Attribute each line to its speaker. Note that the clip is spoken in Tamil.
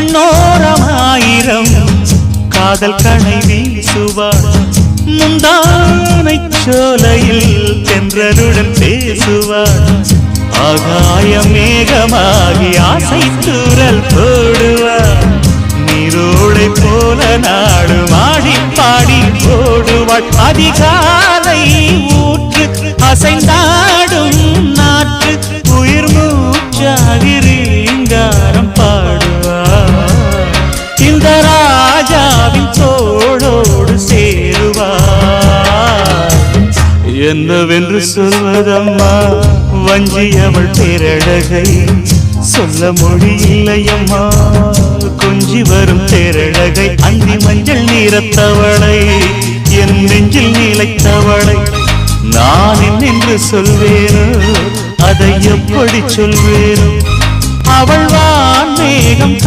Speaker 1: கண்ணோரமாயிரம் காதல் கணை வீசுவாள் முந்தானை சோலையில் தென்றலுடன் பேசுவாள் ஆகாய மேகமாகி ஆசை தூரல் போடுவாள் நீரோடை போல நாடு மாடி பாடி போடுவாள் அதிகாலை ஊற்று அசைந்தாடும் நாற்று உயிர் மூச்சாகி ரீங்காரம் பாடுவாள் இந்த ராஜாவின் தோளோடு சேருவாள் என்னவென்று சொல்வதம்மா வஞ்சியவள் பேரழகை சொல்ல மொழி இல்லையம்மா கொஞ்சி வரும் பேரழகை அந்தி மஞ்சள் நீரத்தவளை என் நெஞ்சில் நிலைத்தவளை நான் என்னென்று சொல்வேனோ அதை எப்படி சொல்வேனோ அவள் வான் மேகம்